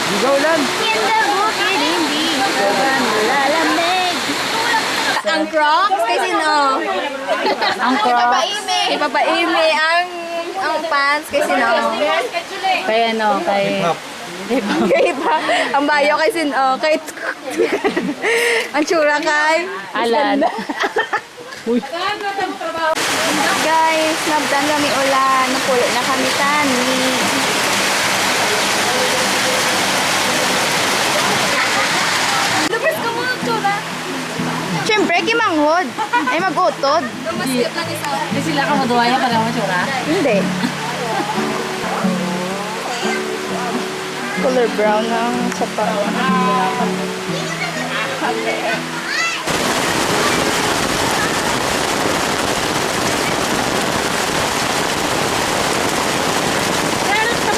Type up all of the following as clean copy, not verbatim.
Ligaw lang. Kita bukid hindi sobrang lalamig. Ang Crocs kay sino? Ang Crocs. Ipapaimi ang pants kay sino? Kay ano, kay... Kay pa. Ang bayo kay sino? Kay ang tsura kay Alan. Uy. Guys, nabdan kami ulan. Napulo na kami tani. Lupis ka mo tsura. Siyempre, kimanghod. Ay mag-utod. Hindi sila ka maduwaya para matsura. Hindi. Color brown ang sapa.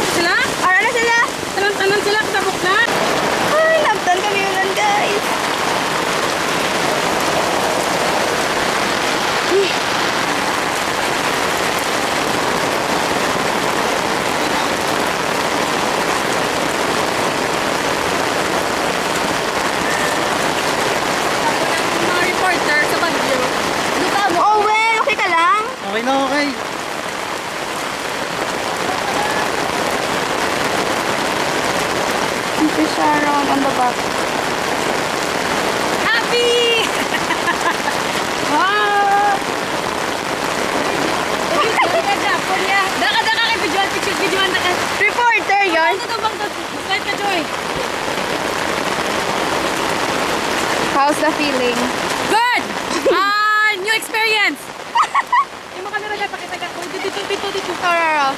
Sila? Ano na sila? Tanan sila, katabok na. Ay, nabdan kami ulan, guys. Mga reporter sa Baguio. Oh, well, okay ka lang? Okay na, okay. Fish around on the back. Happy! Wow! Daka kay videoan na ka. Reporter yon. Ano bang slide ka, Joy? How's the feeling? Good! New experience! Yung mga kamera dyan, pakita ka. Dito. Tororo.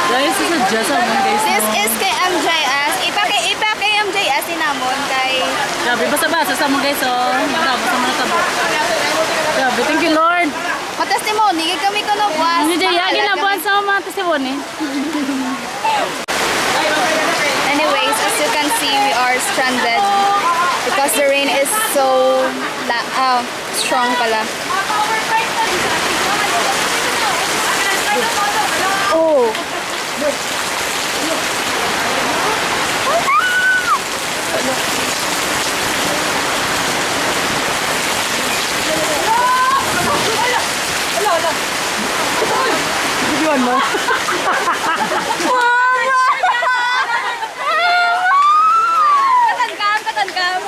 Guys, this is just a one guys. This is kay MJS. Ipa kay MJS sinamon kay... Grabe, basa-basa sa mga guys, oh. Grabe, sa mga tabo. Grabe, thank you Lord. Matestimony, kay kami ko na buwas. Hindi dyan, ginabuhan sa mga testimony. Anyways, as you can see, we are stranded because the rain is so strong pala. Oh. Videoan mo. Katankam.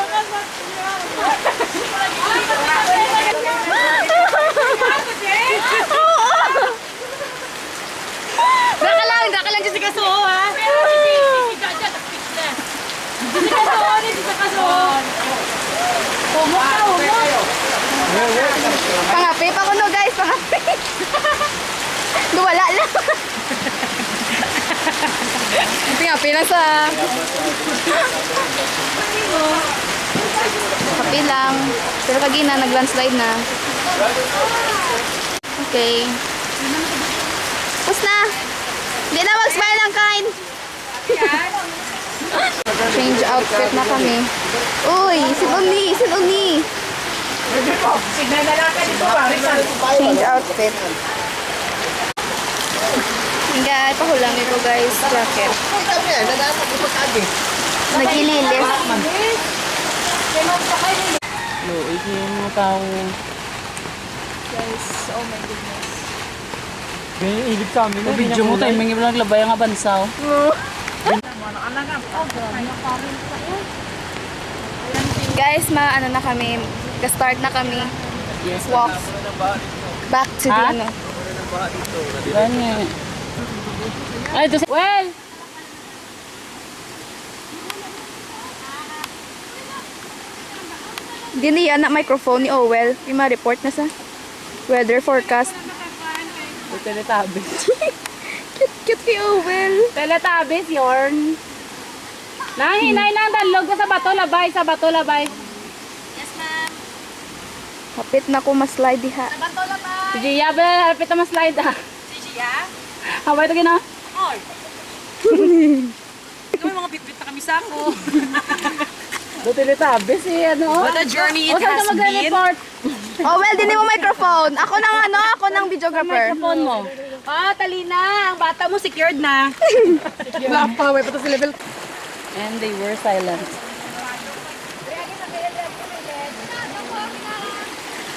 Daka lang dyan si Kaso, ha? Dito sa Kaso. Humok. Pangapi pa ko no guys, pangapi. Duwala lang. Pangapi lang sa... Kapi lang. Pero kagina, nag-landslide na. Okay. Tapos na. Hindi na mag-smile lang, Kain. Change outfit na kami. Uy, sinuni. Change outfit. Hingga, pahulang ito guys, jacket. Nagililis. Luig yung mga tao. Guys, oh my goodness. Ganyan ilig sa amin. Video mo tayo, may ibang naglabay ang abansaw. Guys, ano na kami. Ka-start na kami. Yes. Walk back to the Ha? ano. Ganyan. Ay, ito si... Well! Di niya na microphone ni Owel. Yung ma-report na sa weather forecast. May Teletubbies. Cute kay Owel. Teletubbies, yorn. Nahinay na ang danlog ko sa bato, labay, sa bato, labay. Hapit na ko mas-slide diha. Si Gia, ba, lapit na slide ah. Si Gia? Habay ito gina. Oy. May mga bitbit na kami sa ako. Do Teletubbies, ano? What a journey it O, saan has ka been. mag-report? Owel, din mo microphone. Ako ng videographer. Phone mo. Ah, Talina, ang bata mo secured na. Wala pa, may pato sa level. And they were silent.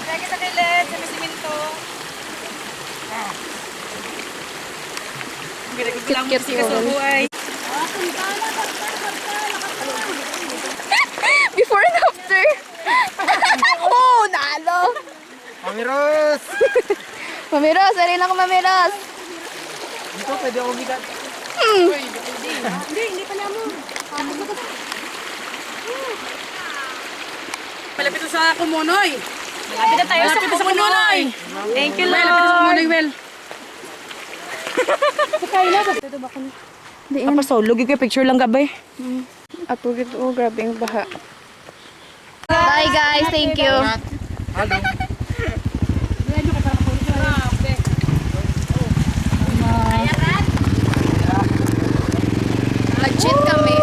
Lagi sa kilid, sa misimento. Bilang Cute musika sa yun. buhay. Before and after. Oh, nalo. Amiros! Mamiros, arin ako mamiros. Dito, pwede ako bigat. Malapit na sa Kumunoy. Malapit na tayo sa Kumunoy. Thank you, Lord. Malapit sa Kumunoy, Well. Di Apa solo, gigi picture lang gabay. Apo gito, oh, grabe yung baha. Bye guys, thank you. Hello. Nag-cheat kami.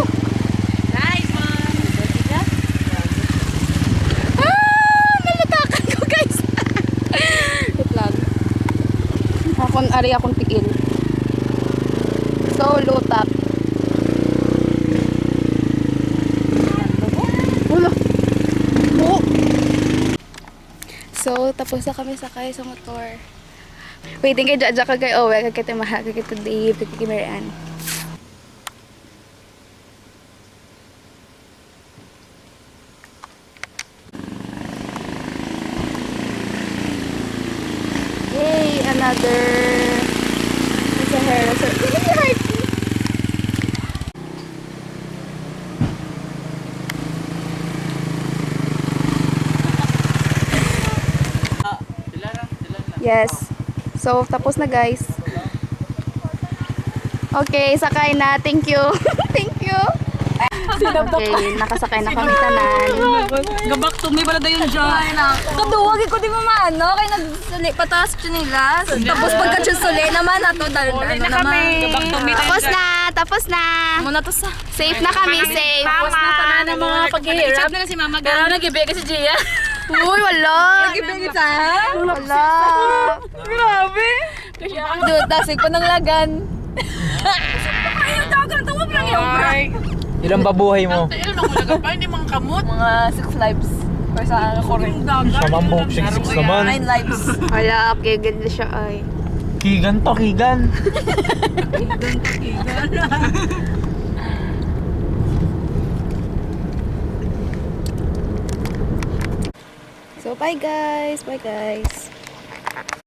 Nice one. Nalutakan ko guys. Wait lang. Akong tiil. So, lutak. Wala. Oh. So, tapos na kami sakay sa motor. Waiting kay Jaja ka kay Owe, kay Timaha, kay Dave, kay Kimeran. Yay! Another Sahara. Yes. So, tapos na guys. Okay, sakay na. Thank you. Thank you. Okay, nakasakay na kami tanan. Gabak to me pala dayon dyan. Kaduwag ko di mo maano kay nagsuli patas ko nila. Tapos pagka suli naman ato dahil ano naman. Gabak to me Tapos na. Tapos na. Muna to sa. Safe na kami, safe. Tapos na pa na ng mga paghihirap. na lang si Mama Pero nag-ibig si Gia. Uy, wala. Nag-ibig sa. Wala. Grabe. Dude, dasig pa ng lagan. Ayaw dagan tawag lang yung Ilang babuhay mo? Ayun, ang ulaga pa, hindi mga kamot. mga 6 lives. Or sa ako rin. Siya mambok, 6'6 naman. 9 lives. Wala, okay, ganda siya ay. Kigan to, Kigan. So, bye guys. Bye guys.